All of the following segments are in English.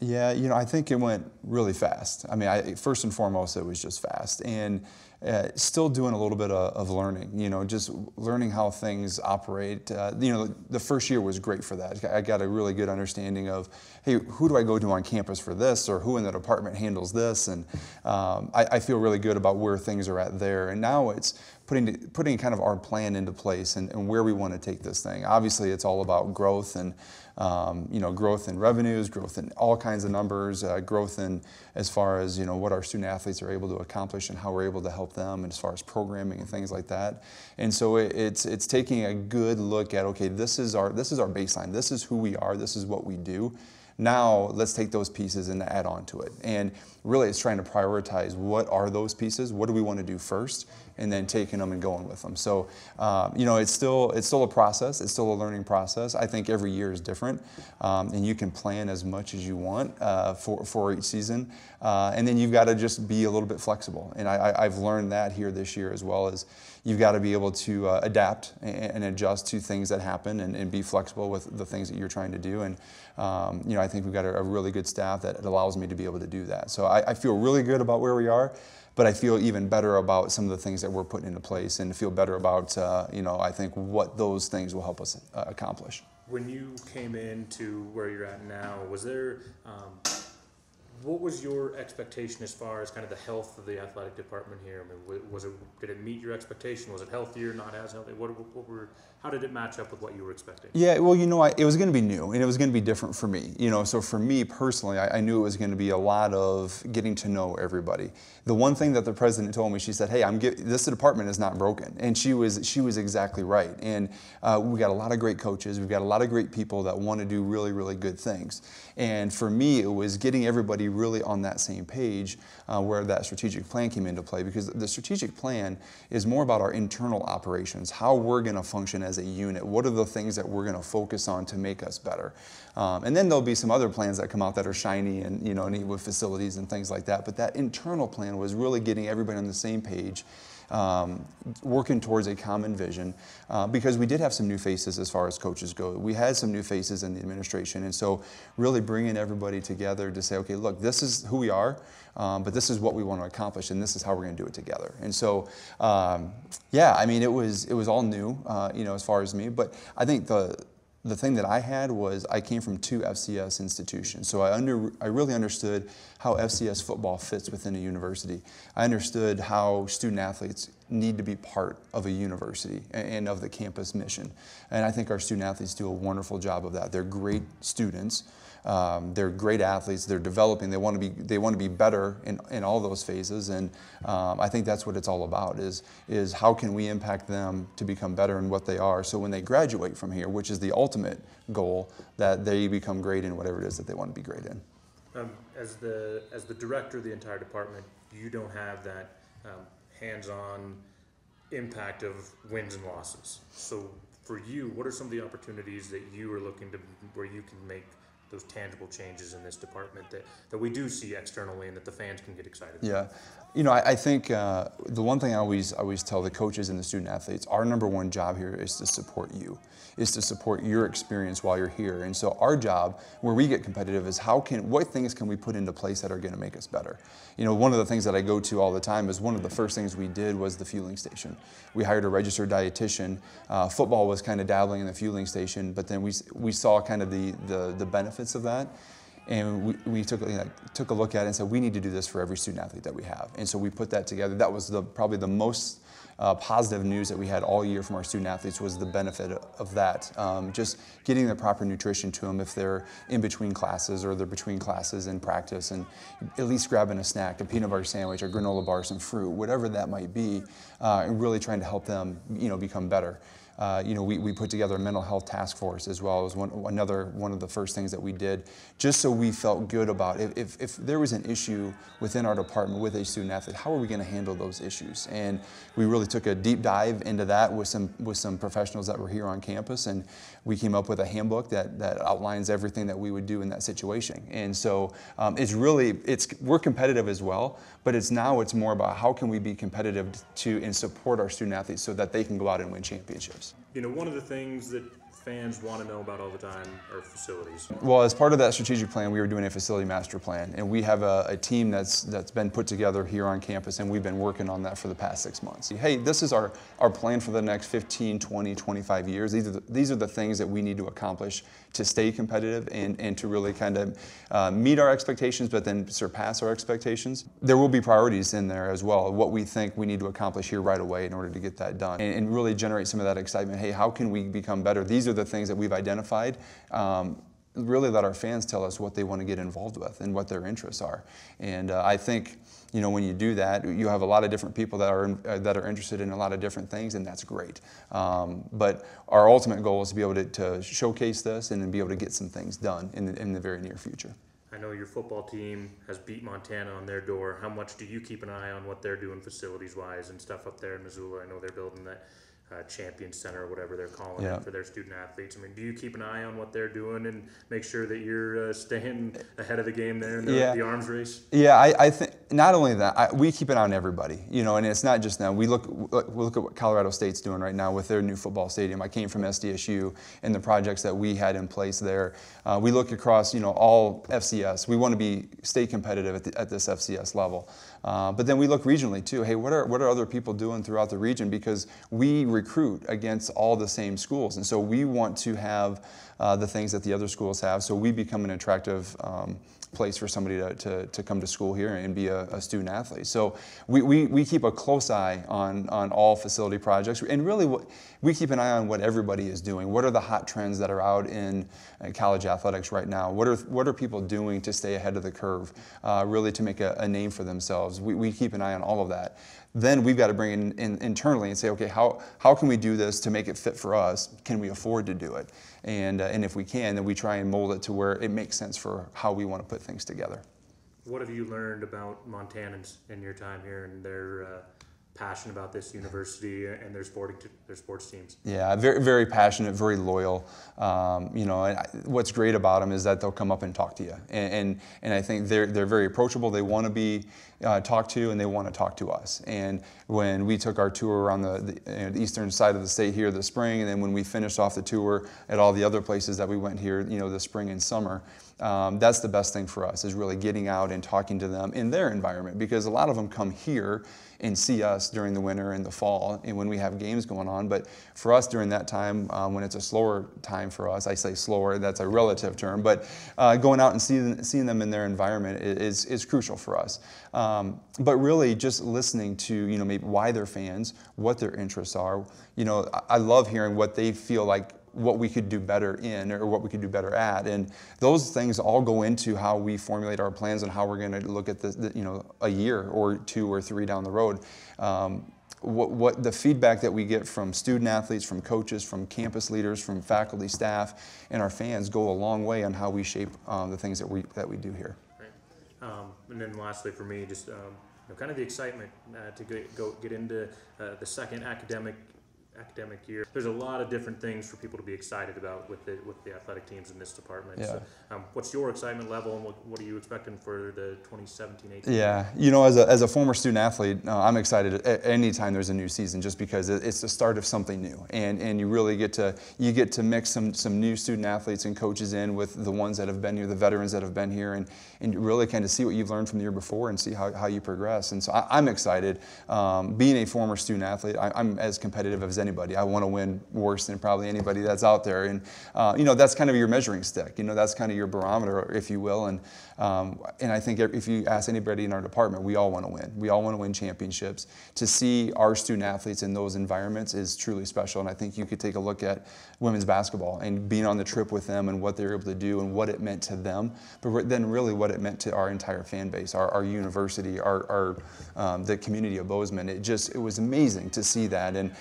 Yeah, I think it went really fast. I mean, first and foremost, it was just fast. And still doing a little bit of learning, just learning how things operate. The first year was great for that. I got a really good understanding of, hey, who do I go to on campus for this, or who in the department handles this? And I feel really good about where things are at there. And now it's putting kind of our plan into place and where we want to take this thing. Obviously, it's all about growth and growth in revenues, growth in all kinds of numbers, growth in as far as what our student athletes are able to accomplish and how we're able to help them, and as far as programming and things like that. And so it's taking a good look at, okay, this is our baseline. This is who we are. This is what we do. Now let's take those pieces and add on to it. And really, it's trying to prioritize what are those pieces, what do we want to do first, and then taking them and going with them. So, it's still a process. It's still a learning process. I think every year is different, and you can plan as much as you want for each season, and then you've got to just be a little bit flexible. And I've learned that here this year, as well as you've got to be able to adapt and adjust to things that happen, and be flexible with the things that you're trying to do. And I think we've got a really good staff that allows me to be able to do that. So I feel really good about where we are, but I feel even better about some of the things that we're putting into place, and feel better about I think what those things will help us accomplish. When you came into where you're at now, was there what was your expectation as far as kind of the health of the athletic department here? I mean, did it meet your expectation? Was it healthier, not as healthy? How did it match up with what you were expecting? Yeah, well, it was going to be new, and it was going to be different for me. So for me personally, I knew it was going to be a lot of getting to know everybody. The one thing that the president told me, she said, "Hey, this department is not broken," and she was exactly right. And we got a lot of great coaches. We've got a lot of great people that want to do really, really good things. And for me, it was getting everybody really on that same page, where that strategic plan came into play, because the strategic plan is more about our internal operations, how we're going to function as a unit. What are the things that we're going to focus on to make us better? And then there'll be some other plans that come out that are shiny and neat with facilities and things like that. But that internal plan was really getting everybody on the same page, working towards a common vision, because we did have some new faces as far as coaches go. We had some new faces in the administration, and so really bringing everybody together to say, okay, look, this is who we are, but this is what we want to accomplish, and this is how we're going to do it together. And so, yeah, I mean, it was all new, as far as me. But I think the thing that I had was I came from 2 FCS institutions, so I really understood how FCS football fits within a university. I understood how student athletes need to be part of a university and of the campus mission. And I think our student athletes do a wonderful job of that. They're great students. They're great athletes. They're developing. They want to be better in all those phases. And I think that's what it's all about, is how can we impact them to become better in what they are, so when they graduate from here, which is the ultimate goal, that they become great in whatever it is that they want to be great in. As the director of the entire department, you don't have that hands-on impact of wins and losses. So for you, what are some of the opportunities that you are looking to, where you can make those tangible changes in this department that we do see externally and that the fans can get excited about? Yeah, I think the one thing I always tell the coaches and the student athletes, our number one job here is to support you, is to support your experience while you're here. And so our job, where we get competitive, is what things can we put into place that are going to make us better? One of the things that I go to all the time is, one of the first things we did was the fueling station. We hired a registered dietitian. Football was kind of dabbling in the fueling station, but then we saw kind of the benefits of that. And we took a look at it and said, we need to do this for every student athlete that we have. And so we put that together. That was probably the most positive news that we had all year from our student athletes, was the benefit of that. Just getting the proper nutrition to them if they're in between classes, or they're between classes in practice, and at least grabbing a snack, a peanut butter sandwich, a granola bar, some fruit, whatever that might be, and really trying to help them become better. We put together a mental health task force as well. It was another one of the first things that we did, just so we felt good about if there was an issue within our department with a student athlete, how are we going to handle those issues? And we really took a deep dive into that with some professionals that were here on campus, and we came up with a handbook that outlines everything that we would do in that situation. And so we're competitive as well, but it's more about how can we be competitive and support our student athletes so that they can go out and win championships. One of the things that fans want to know about all the time are facilities? Well, as part of that strategic plan, we were doing a facility master plan, and we have a team that's been put together here on campus, and we've been working on that for the past 6 months. Hey, this is our plan for the next 15, 20, 25 years. These are the things that we need to accomplish to stay competitive and to really kind of meet our expectations, but then surpass our expectations. There will be priorities in there as well, what we think we need to accomplish here right away in order to get that done, and really generate some of that excitement. Hey, how can we become better? These are the things that we've identified. Really let our fans tell us what they want to get involved with and what their interests are. And I think, you know, when you do that, you have a lot of different people that are interested in a lot of different things, and that's great. But our ultimate goal is to be able to showcase this and then be able to get some things done in the very near future. I know your football team has beat Montana on their door. How much do you keep an eye on what they're doing facilities-wise and stuff up there in Missoula? I know they're building that Champion Center or whatever they're calling it for their student athletes. I mean, do you keep an eye on what they're doing and make sure that you're staying ahead of the game there in the arms race? Yeah, I think not only that, we keep an eye on everybody, you know, and it's not just them. We look at what Colorado State's doing right now with their new football stadium. I came from SDSU and the projects that we had in place there. We look across, you know, all FCS. We want to stay competitive at this FCS level. But then we look regionally too. Hey, what are other people doing throughout the region? Because we recruit against all the same schools, and so we want to have the things that the other schools have, so we become an attractive place for somebody to come to school here and be a student athlete. So we keep a close eye on all facility projects, and really we keep an eye on what everybody is doing. What are the hot trends that are out in college athletics right now? What are people doing to stay ahead of the curve, really to make a name for themselves? We keep an eye on all of that. Then we've got to bring in internally and say, okay, how can we do this to make it fit for us? Can we afford to do it? And if we can, then we try and mold it to where it makes sense for how we want to put things together. What have you learned about Montanans in your time here and their passion about this university and their sports teams? Yeah, very, very passionate, very loyal. You know, and what's great about them is that they'll come up and talk to you, and I think they're very approachable. They want to be talked to, and they want to talk to us. And when we took our tour around the eastern side of the state here this spring, and then when we finished off the tour at all the other places that we went here, you know, this spring and summer, that's the best thing for us, is really getting out and talking to them in their environment, because a lot of them come here and see us during the winter and the fall and when we have games going on. But for us during that time, when it's a slower time for us, I say slower, that's a relative term, but going out and seeing them in their environment is crucial for us. But really just listening to, you know, maybe why they're fans, what their interests are. You know, I love hearing what they feel like, what we could do better in or what we could do better at, and those things all go into how we formulate our plans and how we're going to look at you know, a year or 2 or 3 down the road. What the feedback that we get from student athletes, from coaches, from campus leaders, from faculty, staff, and our fans go a long way on how we shape the things that we do here. Right. And then lastly for me, just you know, kind of the excitement to get into the second academic year. There's a lot of different things for people to be excited about with the athletic teams in this department. Yeah. So, what's your excitement level, and what are you expecting for the 2017-18? Yeah, you know, as a former student athlete, I'm excited anytime there's a new season, just because it's the start of something new, and you really get to mix some new student athletes and coaches in with the ones that have been here, the veterans that have been here, and really kind of see what you've learned from the year before and see how you progress. And so I'm excited. Being a former student athlete, I'm as competitive as anybody. I want to win worse than probably anybody that's out there, and you know, that's kind of your measuring stick. You know, that's kind of your barometer, if you will. And I think if you ask anybody in our department, we all want to win. We all want to win championships. To see our student athletes in those environments is truly special. And I think you could take a look at women's basketball and being on the trip with them and what they were able to do and what it meant to them, but then really what it meant to our entire fan base, our university, the community of Bozeman. It was amazing to see that. And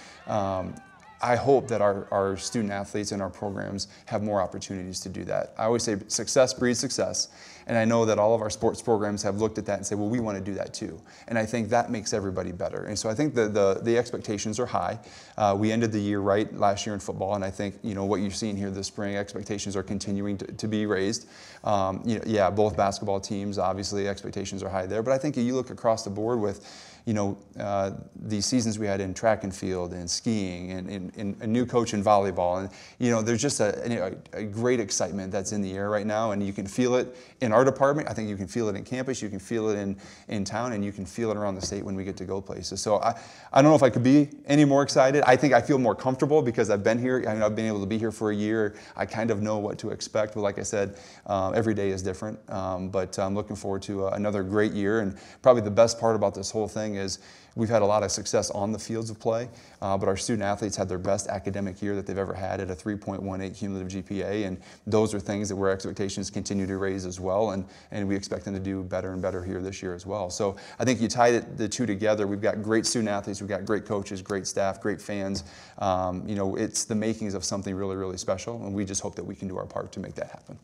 I hope that our student athletes and our programs have more opportunities to do that. I always say success breeds success, And I know that all of our sports programs have looked at that and say, well, we want to do that too. And I think that makes everybody better. And so I think the expectations are high. We ended the year right last year in football, and I think what you're seeing here this spring, expectations are continuing to be raised. Yeah, both basketball teams, obviously expectations are high there, but I think you look across the board with these seasons we had in track and field and skiing and a new coach in volleyball. And, there's just a great excitement that's in the air right now, and you can feel it in our department. I think you can feel it in campus, you can feel it in town, and you can feel it around the state when we get to go places. So I don't know if I could be any more excited. I think I feel more comfortable because I've been here. I've been able to be here for a year. I kind of know what to expect, but like I said, every day is different. But I'm looking forward to another great year, and probably the best part about this whole thing is we've had a lot of success on the fields of play, but our student athletes had their best academic year that they've ever had at a 3.18 cumulative GPA, and those are things that where expectations continue to raise as well, and we expect them to do better and better here this year as well. So I think you tie the two together. We've got great student athletes, we've got great coaches, great staff, great fans. It's the makings of something really, really special, and we just hope that we can do our part to make that happen.